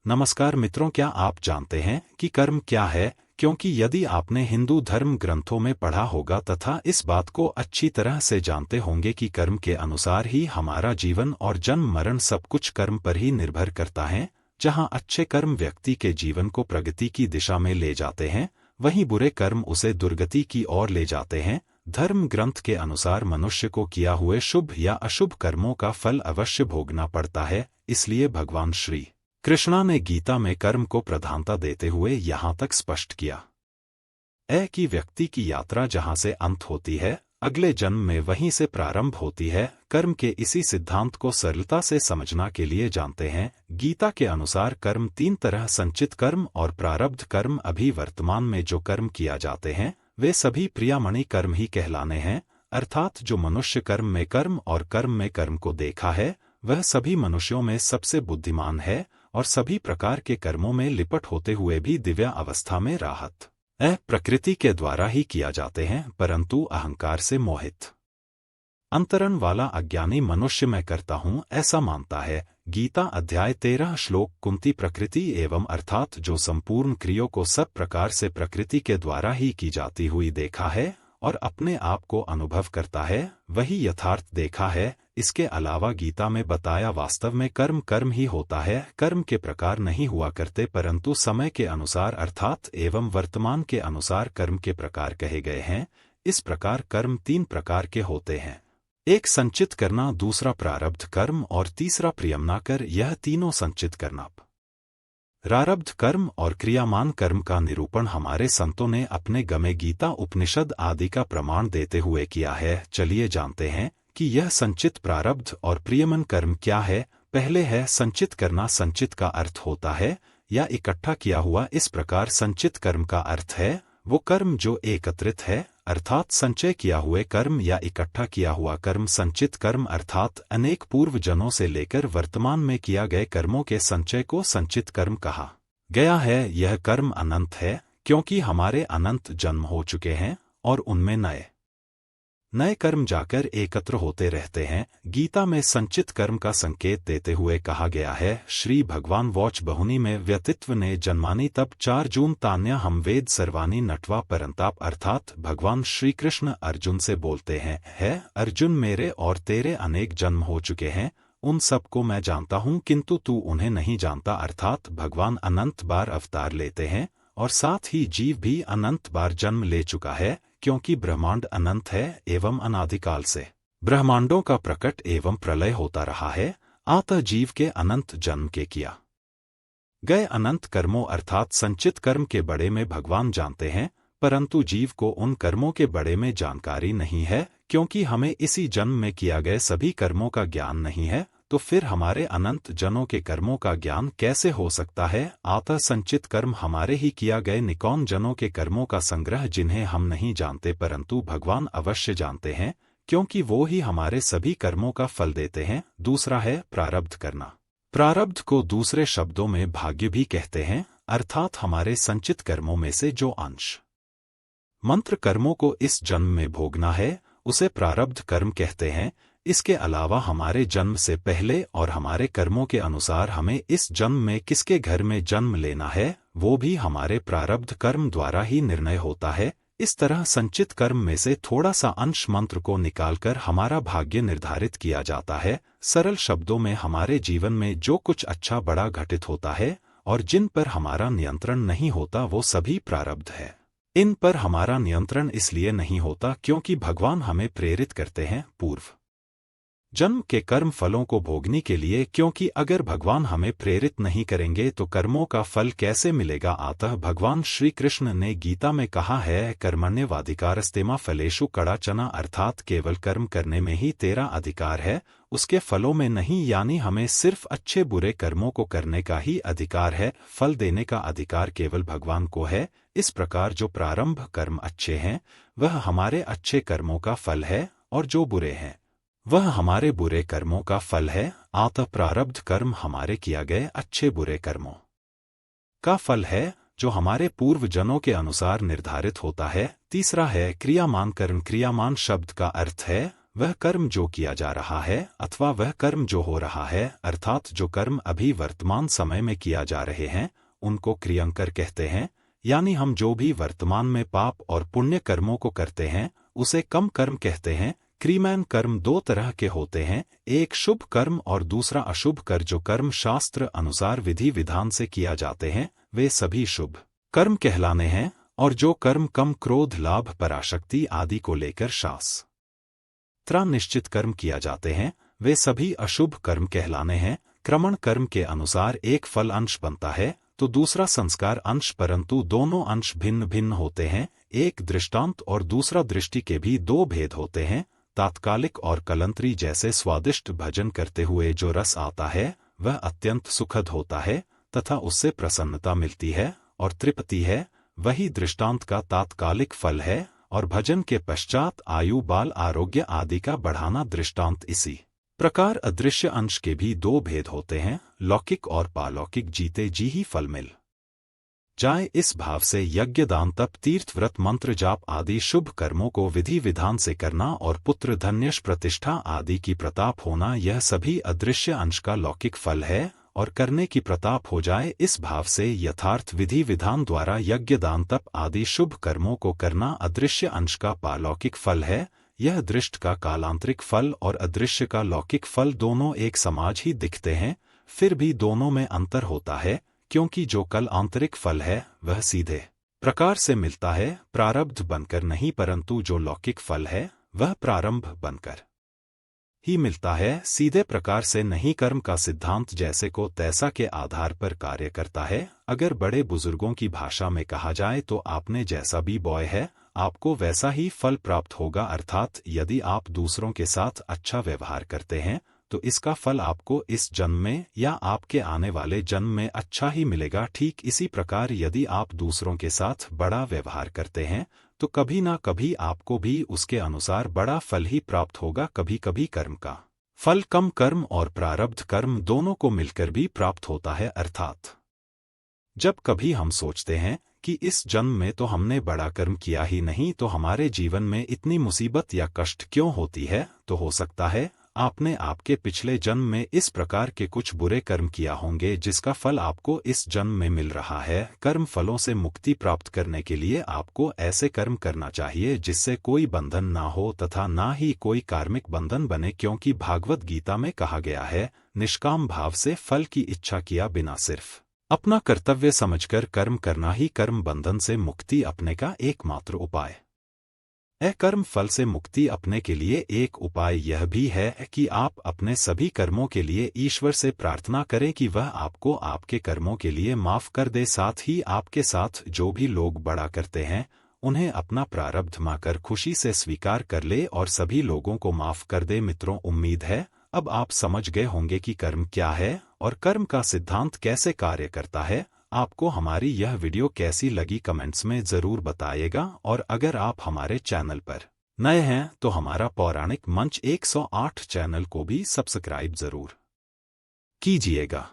नमस्कार मित्रों, क्या आप जानते हैं कि कर्म क्या है? क्योंकि यदि आपने हिंदू धर्म ग्रंथों में पढ़ा होगा तथा इस बात को अच्छी तरह से जानते होंगे कि कर्म के अनुसार ही हमारा जीवन और जन्म मरण सब कुछ कर्म पर ही निर्भर करता है। जहां अच्छे कर्म व्यक्ति के जीवन को प्रगति की दिशा में ले जाते हैं, वहीं बुरे कर्म उसे दुर्गति की ओर ले जाते हैं। धर्म ग्रंथ के अनुसार मनुष्य को किया हुए शुभ या अशुभ कर्मों का फल अवश्य भोगना पड़ता है। इसलिए भगवान श्री कृष्णा ने गीता में कर्म को प्रधानता देते हुए यहाँ तक स्पष्ट किया कि व्यक्ति की यात्रा जहाँ से अंत होती है, अगले जन्म में वहीं से प्रारंभ होती है। कर्म के इसी सिद्धांत को सरलता से समझना के लिए जानते हैं। गीता के अनुसार कर्म तीन तरह: संचित कर्म और प्रारब्ध कर्म। अभी वर्तमान में जो कर्म किया जाते हैं वे सभी प्रियामणि कर्म ही कहलाने हैं, अर्थात जो मनुष्य कर्म में कर्म और कर्म में कर्म को देखा है वह सभी मनुष्यों में सबसे बुद्धिमान है और सभी प्रकार के कर्मों में लिपट होते हुए भी दिव्या अवस्था में राहत प्रकृति के द्वारा ही किया जाते हैं, परंतु अहंकार से मोहित अंतरण वाला अज्ञानी मनुष्य मैं करता हूँ ऐसा मानता है। गीता अध्याय 13 श्लोक कुंती प्रकृति एवं, अर्थात जो संपूर्ण क्रियों को सब प्रकार से प्रकृति के द्वारा ही की जाती हुई देखा है और अपने आप को अनुभव करता है, वही यथार्थ देखा है। इसके अलावा गीता में बताया वास्तव में कर्म कर्म ही होता है। कर्म के प्रकार नहीं हुआ करते, परंतु समय के अनुसार अर्थात एवं वर्तमान के अनुसार कर्म के प्रकार कहे गए हैं। इस प्रकार कर्म तीन प्रकार के होते हैं: एक संचित करना, दूसरा प्रारब्ध कर्म और तीसरा प्रियमना कर। यह तीनों संचित करना, प्रारब्ध कर्म और क्रियामान कर्म का निरूपण हमारे संतों ने अपने गमे गीता उपनिषद आदि का प्रमाण देते हुए किया है। चलिए जानते हैं कि यह संचित, प्रारब्ध और प्रियमन कर्म क्या है। पहले है संचित करना। संचित का अर्थ होता है या इकट्ठा किया हुआ। इस प्रकार संचित कर्म का अर्थ है वो कर्म जो एकत्रित है, अर्थात संचय किया हुए कर्म या इकट्ठा किया हुआ कर्म। संचित कर्म अर्थात अनेक पूर्व जन्मों से लेकर वर्तमान में किया गए कर्मों के संचय को संचित कर्म कहा गया है। यह कर्म अनंत है क्योंकि हमारे अनंत जन्म हो चुके हैं और उनमें नए नए कर्म जाकर एकत्र होते रहते हैं। गीता में संचित कर्म का संकेत देते हुए कहा गया है: श्री भगवान वोच बहुनी में व्यतित्व ने जन्मानी तब 4 जून तान्या हम वेद सर्वानी नटवा परंताप। अर्थात भगवान श्री कृष्ण अर्जुन से बोलते हैं, है अर्जुन, मेरे और तेरे अनेक जन्म हो चुके हैं, उन सब को मैं जानता हूँ किंतु तू उन्हें नहीं जानता। अर्थात भगवान अनंत बार अवतार लेते हैं और साथ ही जीव भी अनंत बार जन्म ले चुका है, क्योंकि ब्रह्मांड अनंत है एवं अनादिकाल से ब्रह्मांडों का प्रकट एवं प्रलय होता रहा है। अतः जीव के अनंत जन्म के किया गए अनंत कर्मों अर्थात संचित कर्म के बड़े में भगवान जानते हैं, परंतु जीव को उन कर्मों के बड़े में जानकारी नहीं है, क्योंकि हमें इसी जन्म में किया गए सभी कर्मों का ज्ञान नहीं है। तो फिर हमारे अनंत जनों के कर्मों का ज्ञान कैसे हो सकता है? अतः संचित कर्म हमारे ही किया गए निकौन जनों के कर्मों का संग्रह, जिन्हें हम नहीं जानते परंतु भगवान अवश्य जानते हैं, क्योंकि वो ही हमारे सभी कर्मों का फल देते हैं। दूसरा है प्रारब्ध करना। प्रारब्ध को दूसरे शब्दों में भाग्य भी कहते हैं, अर्थात हमारे संचित कर्मों में से जो अंश मंत्र कर्मों को इस जन्म में भोगना है उसे प्रारब्ध कर्म कहते हैं। इसके अलावा हमारे जन्म से पहले और हमारे कर्मों के अनुसार हमें इस जन्म में किसके घर में जन्म लेना है वो भी हमारे प्रारब्ध कर्म द्वारा ही निर्णय होता है। इस तरह संचित कर्म में से थोड़ा सा अंश मंत्र को निकालकर हमारा भाग्य निर्धारित किया जाता है। सरल शब्दों में हमारे जीवन में जो कुछ अच्छा बड़ा घटित होता है और जिन पर हमारा नियंत्रण नहीं होता वो सभी प्रारब्ध है। इन पर हमारा नियंत्रण इसलिए नहीं होता क्योंकि भगवान हमें प्रेरित करते हैं पूर्व जन्म के कर्म फलों को भोगने के लिए, क्योंकि अगर भगवान हमें प्रेरित नहीं करेंगे तो कर्मों का फल कैसे मिलेगा? अतः भगवान श्री कृष्ण ने गीता में कहा है, कर्मण्येवाधिकारस्तेमा फलेषु कदाचन, अर्थात केवल कर्म करने में ही तेरा अधिकार है, उसके फलों में नहीं। यानी हमें सिर्फ अच्छे बुरे कर्मों को करने का ही अधिकार है, फल देने का अधिकार केवल भगवान को है। इस प्रकार जो प्रारंभ कर्म अच्छे हैं वह हमारे अच्छे कर्मों का फल है और जो बुरे हैं वह हमारे बुरे कर्मों का फल है। अतः प्रारब्ध कर्म हमारे किया गए अच्छे बुरे कर्मों का फल है जो हमारे पूर्व जनों के अनुसार निर्धारित होता है। तीसरा है क्रियामान कर्म। क्रियामान शब्द का अर्थ है वह कर्म जो किया जा रहा है अथवा वह कर्म जो हो रहा है, अर्थात जो कर्म अभी वर्तमान समय में किया जा रहे हैं, उनको क्रियंकर कहते हैं। यानी हम जो भी वर्तमान में पाप और पुण्य कर्मों को करते हैं उसे कम कर्म कहते हैं। क्रियमान कर्म दो तरह के होते हैं, एक शुभ कर्म और दूसरा अशुभ कर्म। जो कर्म शास्त्र अनुसार विधि विधान से किया जाते हैं वे सभी शुभ कर्म कहलाने हैं, और जो कर्म कम क्रोध लाभ पराशक्ति आदि को लेकर शास्त्र निश्चित कर्म किया जाते हैं वे सभी अशुभ कर्म कहलाने हैं। क्रमण कर्म के अनुसार एक फल अंश बनता है तो दूसरा संस्कार अंश, परंतु दोनों अंश भिन्न भिन्न होते हैं। एक दृष्टांत और दूसरा दृष्टि के भी दो भेद होते हैं। तात्कालिक और कलंतरी जैसे स्वादिष्ट भजन करते हुए जो रस आता है वह अत्यंत सुखद होता है तथा उससे प्रसन्नता मिलती है और तृप्ति है, वही दृष्टांत का तात्कालिक फल है। और भजन के पश्चात आयु बाल आरोग्य आदि का बढ़ाना दृष्टांत। इसी प्रकार अदृश्य अंश के भी दो भेद होते हैं, लौकिक और पालौकिक। जीते जी ही फल मिल जाए इस भाव से यज्ञ दान तप तीर्थ व्रत मंत्र जाप आदि शुभ कर्मों को विधि विधान से करना और पुत्र धन्यश प्रतिष्ठा आदि की प्रताप होना, यह सभी अदृश्य अंश का लौकिक फल है। और करने की प्रताप हो जाए इस भाव से यथार्थ विधि विधान द्वारा यज्ञ दान तप आदि शुभ कर्मों को करना अदृश्य अंश का पालौकिक फल है। यह दृष्ट का कालांतरिक फल और अदृश्य का लौकिक फल दोनों एक समाज ही दिखते हैं, फिर भी दोनों में अंतर होता है, क्योंकि जो कल आंतरिक फल है वह सीधे प्रकार से मिलता है, प्रारब्ध बनकर नहीं, परंतु जो लौकिक फल है वह प्रारंभ बनकर ही मिलता है, सीधे प्रकार से नहीं। कर्म का सिद्धांत जैसे को तैसा के आधार पर कार्य करता है। अगर बड़े बुजुर्गों की भाषा में कहा जाए तो आपने जैसा भी बोया है आपको वैसा ही फल प्राप्त होगा। अर्थात यदि आप दूसरों के साथ अच्छा व्यवहार करते हैं तो इसका फल आपको इस जन्म में या आपके आने वाले जन्म में अच्छा ही मिलेगा। ठीक इसी प्रकार यदि आप दूसरों के साथ बड़ा व्यवहार करते हैं तो कभी ना कभी आपको भी उसके अनुसार बड़ा फल ही प्राप्त होगा। कभी कभी कर्म का फल कम कर्म और प्रारब्ध कर्म दोनों को मिलकर भी प्राप्त होता है। अर्थात जब कभी हम सोचते हैं कि इस जन्म में तो हमने बड़ा कर्म किया ही नहीं तो हमारे जीवन में इतनी मुसीबत या कष्ट क्यों होती है, तो हो सकता है आपने आपके पिछले जन्म में इस प्रकार के कुछ बुरे कर्म किया होंगे जिसका फल आपको इस जन्म में मिल रहा है। कर्म फलों से मुक्ति प्राप्त करने के लिए आपको ऐसे कर्म करना चाहिए जिससे कोई बंधन ना हो तथा ना ही कोई कार्मिक बंधन बने, क्योंकि भागवत गीता में कहा गया है, निष्काम भाव से फल की इच्छा किया बिना सिर्फ अपना कर्तव्य समझकर कर्म करना ही कर्म बंधन से मुक्ति अपने का एकमात्र उपाय है। कर्म फल से मुक्ति अपने के लिए एक उपाय यह भी है कि आप अपने सभी कर्मों के लिए ईश्वर से प्रार्थना करें कि वह आपको आपके कर्मों के लिए माफ कर दे। साथ ही आपके साथ जो भी लोग बड़ा करते हैं उन्हें अपना प्रारब्ध माकर खुशी से स्वीकार कर ले और सभी लोगों को माफ कर दे। मित्रों, उम्मीद है अब आप समझ गए होंगे कि कर्म क्या है और कर्म का सिद्धांत कैसे कार्य करता है। आपको हमारी यह वीडियो कैसी लगी कमेंट्स में ज़रूर बताइएगा, और अगर आप हमारे चैनल पर नए हैं तो हमारा पौराणिक मंच 108 चैनल को भी सब्सक्राइब ज़रूर कीजिएगा।